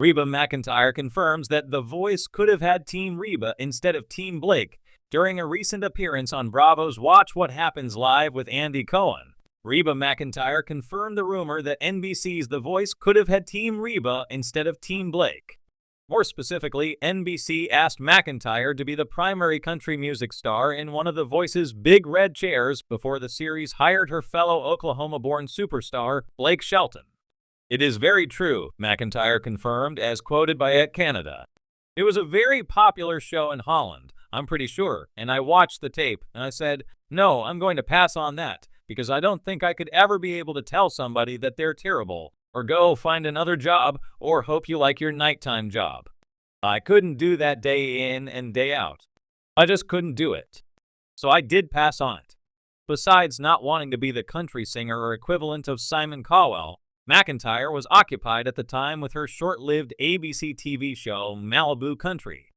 Reba McEntire confirms that The Voice could have had Team Reba instead of Team Blake during a recent appearance on Bravo's Watch What Happens Live with Andy Cohen. Reba McEntire confirmed the rumor that NBC's The Voice could have had Team Reba instead of Team Blake. More specifically, NBC asked McEntire to be the primary country music star in one of The Voice's big red chairs before the series hired her fellow Oklahoma-born superstar, Blake Shelton. "It is very true," McEntire confirmed, as quoted by Et Canada. "It was a very popular show in Holland, I'm pretty sure, and I watched the tape, and I said, no, I'm going to pass on that, because I don't think I could ever be able to tell somebody that they're terrible, or go find another job, or hope you like your nighttime job. I couldn't do that day in and day out. I just couldn't do it. So I did pass on it." Besides not wanting to be the country singer or equivalent of Simon Cowell, McEntire was occupied at the time with her short-lived ABC TV show Malibu Country.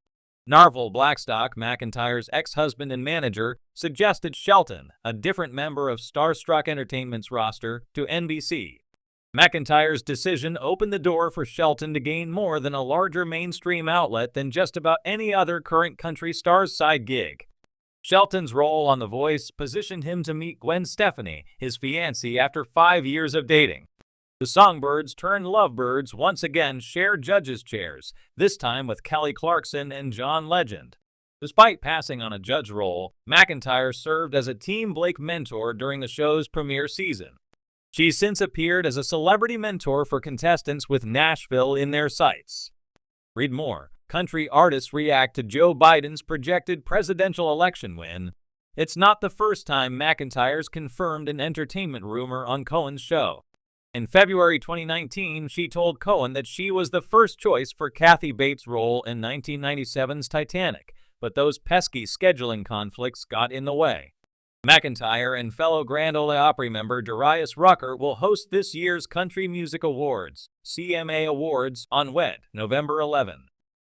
Narvel Blackstock, McEntire's ex-husband and manager, suggested Shelton, a different member of Starstruck Entertainment's roster, to NBC. McEntire's decision opened the door for Shelton to gain more than a larger mainstream outlet than just about any other current country star's side gig. Shelton's role on The Voice positioned him to meet Gwen Stefani, his fiancée, after 5 years of dating. The Songbirds turned Lovebirds once again shared judges' chairs, this time with Kelly Clarkson and John Legend. Despite passing on a judge role, McEntire served as a Team Blake mentor during the show's premiere season. She's since appeared as a celebrity mentor for contestants with Nashville in their sights. Read more. Country artists react to Joe Biden's projected presidential election win. It's not the first time McEntire's confirmed an entertainment rumor on Cohen's show. In February 2019, she told Cohen that she was the first choice for Kathy Bates' role in 1997's Titanic, but those pesky scheduling conflicts got in the way. McEntire and fellow Grand Ole Opry member Darius Rucker will host this year's Country Music Awards, CMA Awards, on November 11.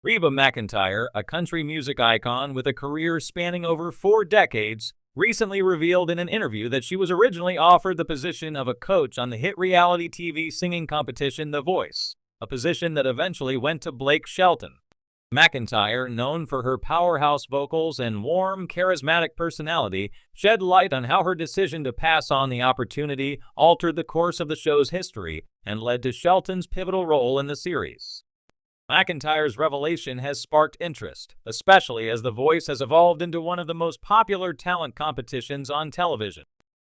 Reba McEntire, a country music icon with a career spanning over 4 decades, recently revealed in an interview that she was originally offered the position of a coach on the hit reality TV singing competition The Voice, a position that eventually went to Blake Shelton. McEntire, known for her powerhouse vocals and warm, charismatic personality, shed light on how her decision to pass on the opportunity altered the course of the show's history and led to Shelton's pivotal role in the series. McEntire's revelation has sparked interest, especially as The Voice has evolved into one of the most popular talent competitions on television.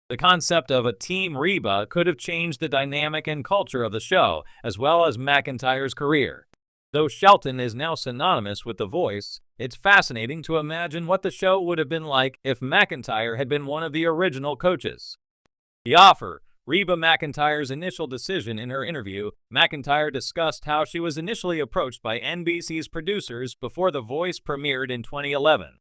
The concept of a Team Reba could have changed the dynamic and culture of the show, as well as McEntire's career. Though Shelton is now synonymous with The Voice, it's fascinating to imagine what the show would have been like if McEntire had been one of the original coaches. The offer. Reba McEntire's initial decision. In her interview, McEntire discussed how she was initially approached by NBC's producers before The Voice premiered in 2011.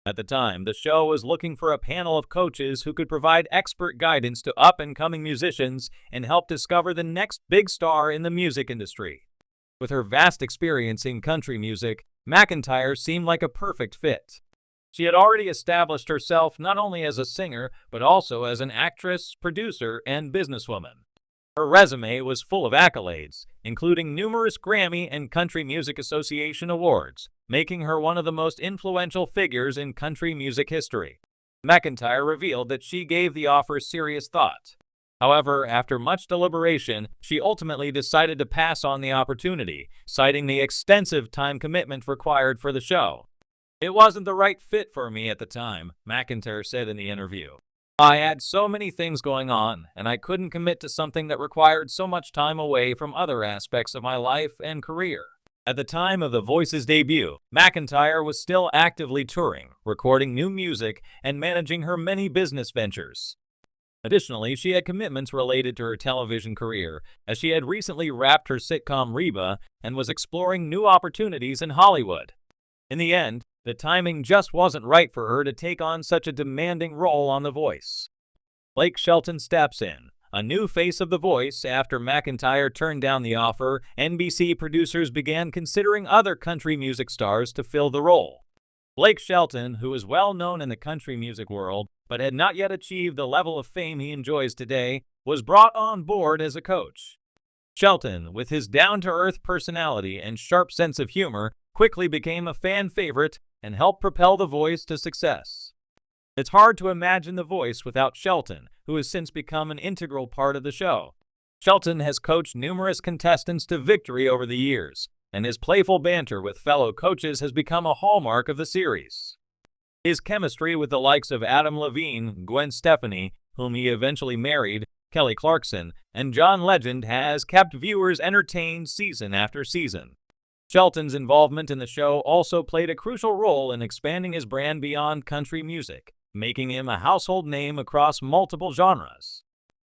At the time, the show was looking for a panel of coaches who could provide expert guidance to up-and-coming musicians and help discover the next big star in the music industry. With her vast experience in country music, McEntire seemed like a perfect fit. She had already established herself not only as a singer, but also as an actress, producer, and businesswoman. Her resume was full of accolades, including numerous Grammy and Country Music Association awards, making her one of the most influential figures in country music history. McEntire revealed that she gave the offer serious thought. However, after much deliberation, she ultimately decided to pass on the opportunity, citing the extensive time commitment required for the show. "It wasn't the right fit for me at the time," McEntire said in the interview. "I had so many things going on, and I couldn't commit to something that required so much time away from other aspects of my life and career." At the time of The Voice's debut, McEntire was still actively touring, recording new music, and managing her many business ventures. Additionally, she had commitments related to her television career, as she had recently wrapped her sitcom Reba and was exploring new opportunities in Hollywood. In the end, the timing just wasn't right for her to take on such a demanding role on The Voice. Blake Shelton steps in, a new face of The Voice. After McEntire turned down the offer, NBC producers began considering other country music stars to fill the role. Blake Shelton, who is well known in the country music world, but had not yet achieved the level of fame he enjoys today, was brought on board as a coach. Shelton, with his down-to-earth personality and sharp sense of humor, quickly became a fan favorite and helped propel The Voice to success. It's hard to imagine The Voice without Shelton, who has since become an integral part of the show. Shelton has coached numerous contestants to victory over the years, and his playful banter with fellow coaches has become a hallmark of the series. His chemistry with the likes of Adam Levine, Gwen Stefani, whom he eventually married, Kelly Clarkson, and John Legend has kept viewers entertained season after season. Shelton's involvement in the show also played a crucial role in expanding his brand beyond country music, making him a household name across multiple genres.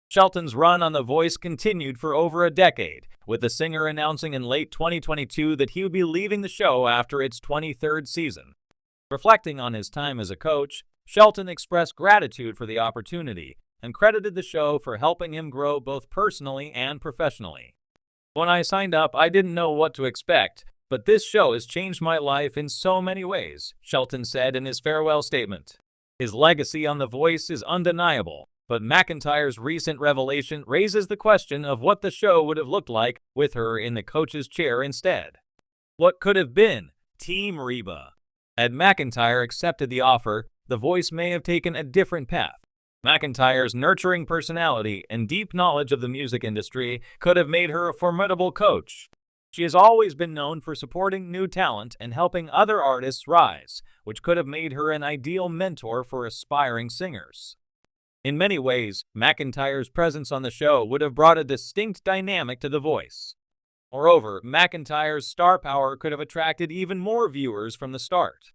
Shelton's run on The Voice continued for over a decade, with the singer announcing in late 2022 that he would be leaving the show after its 23rd season. Reflecting on his time as a coach, Shelton expressed gratitude for the opportunity and credited the show for helping him grow both personally and professionally. "When I signed up, I didn't know what to expect, but this show has changed my life in so many ways," Shelton said in his farewell statement. His legacy on The Voice is undeniable, but McEntire's recent revelation raises the question of what the show would have looked like with her in the coach's chair instead. What could have been Team Reba? Had McEntire accepted the offer, The Voice may have taken a different path. McEntire's nurturing personality and deep knowledge of the music industry could have made her a formidable coach. She has always been known for supporting new talent and helping other artists rise, which could have made her an ideal mentor for aspiring singers. In many ways, McEntire's presence on the show would have brought a distinct dynamic to The Voice. Moreover, McEntire's star power could have attracted even more viewers from the start.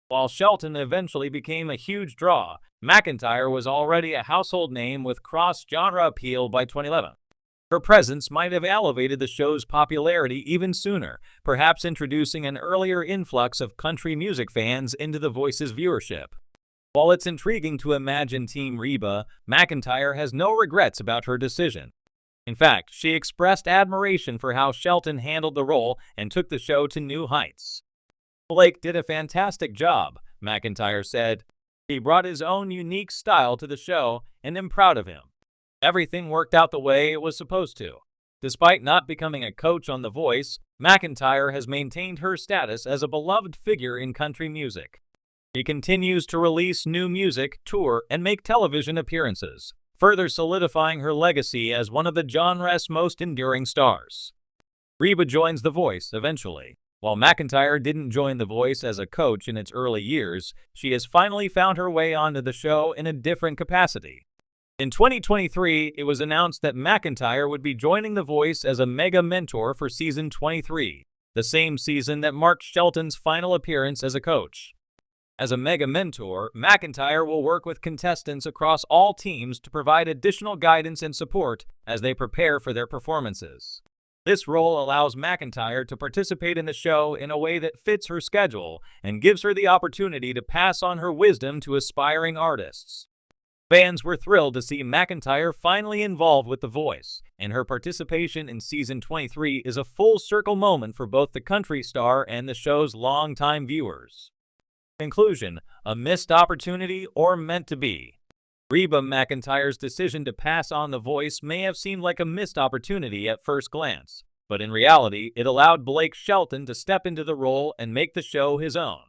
While Shelton eventually became a huge draw, McEntire was already a household name with cross-genre appeal by 2011. Her presence might have elevated the show's popularity even sooner, perhaps introducing an earlier influx of country music fans into The Voice's viewership. While it's intriguing to imagine Team Reba, McEntire has no regrets about her decision. In fact, she expressed admiration for how Shelton handled the role and took the show to new heights. "Blake did a fantastic job," McEntire said. "He brought his own unique style to the show, and I'm proud of him. Everything worked out the way it was supposed to." Despite not becoming a coach on The Voice, McEntire has maintained her status as a beloved figure in country music. She continues to release new music, tour, and make television appearances, further solidifying her legacy as one of the genre's most enduring stars. Reba joins The Voice eventually. While McEntire didn't join The Voice as a coach in its early years, she has finally found her way onto the show in a different capacity. In 2023, it was announced that McEntire would be joining The Voice as a mega mentor for season 23, the same season that marked Shelton's final appearance as a coach. As a mega mentor, McEntire will work with contestants across all teams to provide additional guidance and support as they prepare for their performances. This role allows McEntire to participate in the show in a way that fits her schedule and gives her the opportunity to pass on her wisdom to aspiring artists. Fans were thrilled to see McEntire finally involved with The Voice, and her participation in season 23 is a full-circle moment for both the country star and the show's longtime viewers. Conclusion: a missed opportunity or meant to be? Reba McEntire's decision to pass on The Voice may have seemed like a missed opportunity at first glance, but in reality, it allowed Blake Shelton to step into the role and make the show his own.